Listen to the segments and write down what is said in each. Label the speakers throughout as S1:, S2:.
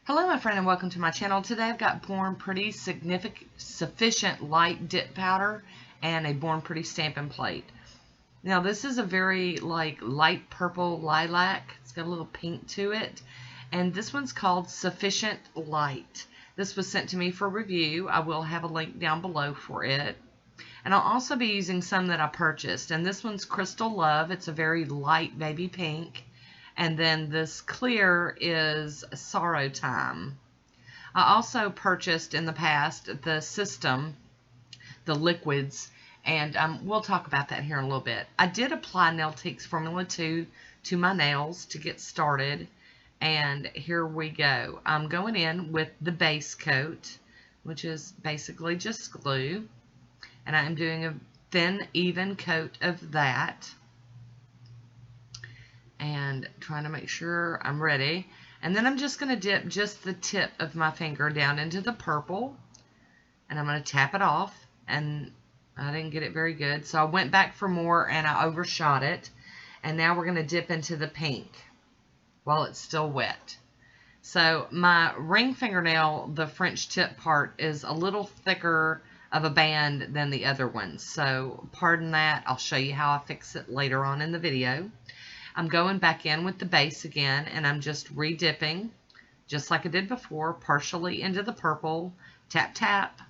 S1: Hello my friend and welcome to my channel. Today I've got Born Pretty Sufficient Light Dip Powder and a Born Pretty Stampin' Plate. Now this is a very light purple lilac. It's got a little pink to it. And this one's called Sufficient Light. This was sent to me for review. I will have a link down below for it. And I'll also be using some that I purchased. And this one's Crystal Love. It's a very light baby pink. And then this clear is Sorrow Time. I also purchased in the past the system, the liquids, and we'll talk about that here in a little bit. I did apply Nailtique's Formula 2 to my nails to get started, and here we go. I'm going in with the base coat, which is basically just glue, and I'm doing a thin, even coat of that. And trying to make sure I'm ready. And then I'm just going to dip just the tip of my finger down into the purple. And I'm going to tap it off. And I didn't get it very good. So I went back for more and I overshot it. And now we're going to dip into the pink while it's still wet. So my ring fingernail, the French tip part, is a little thicker of a band than the other ones. So pardon that. I'll show you how I fix it later on in the video. I'm going back in with the base again, and I'm just re-dipping, just like I did before, partially into the purple, tap, tap,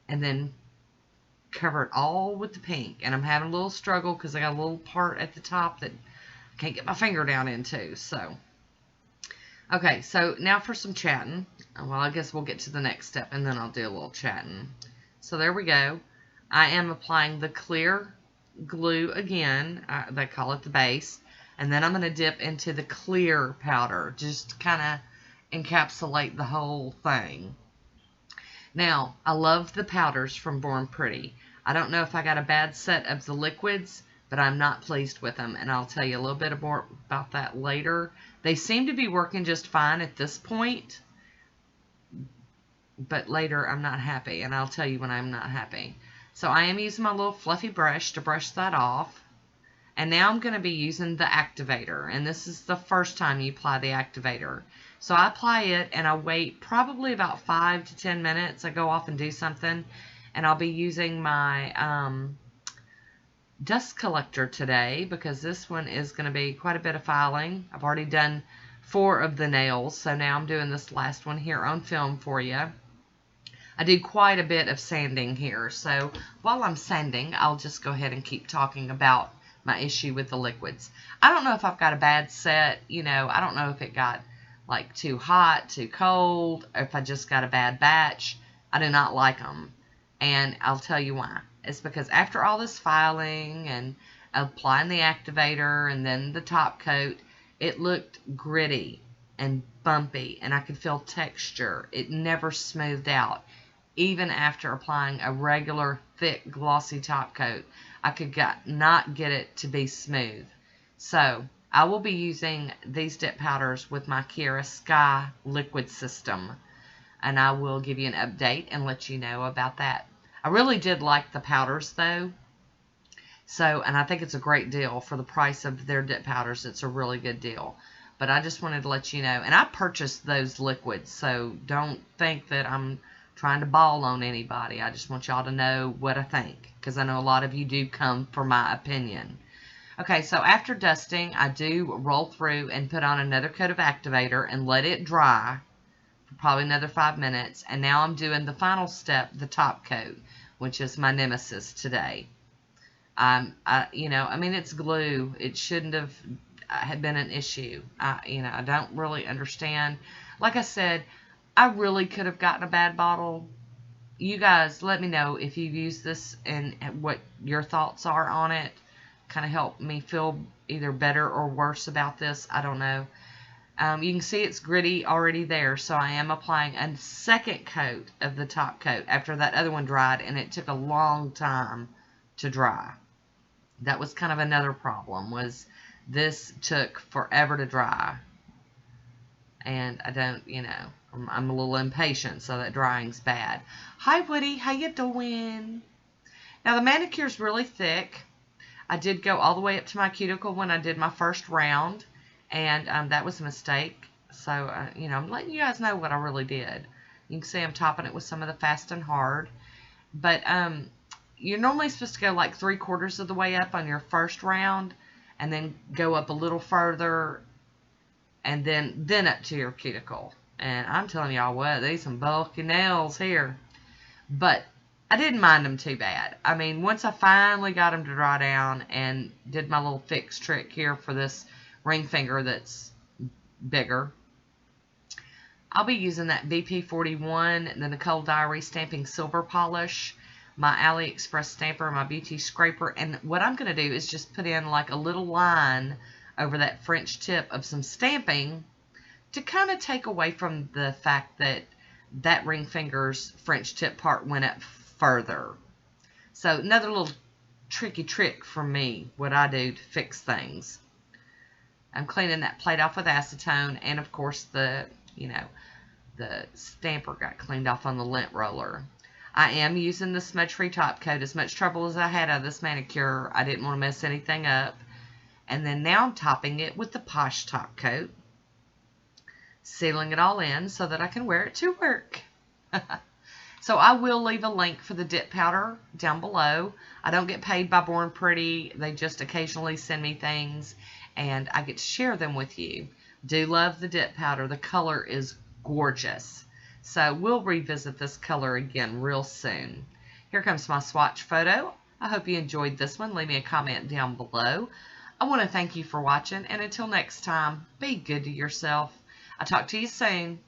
S1: and then cover it all with the pink. And I'm having a little struggle because I got a little part at the top that I can't get my finger down into. So, okay, so now for some chatting. Well, I guess we'll get to the next step, and then I'll do a little chatting. So there we go. I am applying the clear glue again. They call it the base. And then I'm going to dip into the clear powder, just to kind of encapsulate the whole thing. Now, I love the powders from Born Pretty. I don't know if I got a bad set of the liquids, but I'm not pleased with them. And I'll tell you a little bit more about that later. They seem to be working just fine at this point. But later, I'm not happy. And I'll tell you when I'm not happy. So I am using my little fluffy brush to brush that off. And now I'm going to be using the activator. And this is the first time you apply the activator. So I apply it and I wait probably about 5 to 10 minutes. I go off and do something. And I'll be using my dust collector today because this one is going to be quite a bit of filing. I've already done 4 of the nails. So now I'm doing this last one here on film for you. I did quite a bit of sanding here. So while I'm sanding, I'll just go ahead and keep talking about my issue with the liquids. I don't know if I've got a bad set, I don't know if it got like too hot, too cold, or if I just got a bad batch. I do not like them. And I'll tell you why. It's because after all this filing and applying the activator and then the top coat, it looked gritty and bumpy and I could feel texture. It never smoothed out. Even after applying a regular thick glossy top coat, I could not get it to be smooth. So I will be using these dip powders with my Kiara Sky liquid system. And I will give you an update and let you know about that. I really did like the powders though. So, and I think it's a great deal for the price of their dip powders. It's a really good deal. But I just wanted to let you know. And I purchased those liquids. So don't think that I'm trying to ball on anybody. I just want y'all to know what I think, because I know a lot of you do come for my opinion. Okay, so after dusting, I do roll through and put on another coat of activator and let it dry for probably another 5 minutes. And now I'm doing the final step, the top coat, which is my nemesis today. I mean, it's glue. It shouldn't have been an issue. I don't really understand. Like I said, I really could have gotten a bad bottle. You guys, let me know if you've used this and what your thoughts are on it. Kind of help me feel either better or worse about this. I don't know. You can see it's gritty already there. So I am applying a second coat of the top coat after that other one dried. And it took a long time to dry. That was kind of another problem, was this took forever to dry. And I don't, I'm a little impatient, so that drying's bad. Hi, Woody. How you doing? Now, the manicure's really thick. I did go all the way up to my cuticle when I did my first round, and that was a mistake. So, you know, I'm letting you guys know what I really did. You can see I'm topping it with some of the Fast and Hard. But you're normally supposed to go like 3/4 of the way up on your first round, and then go up a little further, and then up to your cuticle. And I'm telling y'all what, these some bulky nails here. But I didn't mind them too bad. I mean, once I finally got them to dry down and did my little fix trick here for this ring finger that's bigger, I'll be using that VP41, the Nicole Diary Stamping Silver Polish, my AliExpress stamper, my BT scraper, and what I'm going to do is just put in like a little line over that French tip of some stamping to kind of take away from the fact that that ring finger's French tip part went up further. So another little tricky trick from me, what I do to fix things. I'm cleaning that plate off with acetone, and of course the stamper got cleaned off on the lint roller. I am using the smudge-free top coat. As much trouble as I had out of this manicure, I didn't want to mess anything up. And then now I'm topping it with the Posh top coat, sealing it all in so that I can wear it to work. So I will leave a link for the dip powder down below. I don't get paid by Born Pretty. They just occasionally send me things, and I get to share them with you. Do love the dip powder. The color is gorgeous. So we'll revisit this color again real soon. Here comes my swatch photo. I hope you enjoyed this one. Leave me a comment down below. I want to thank you for watching, and until next time, be good to yourself. I'll talk to you soon.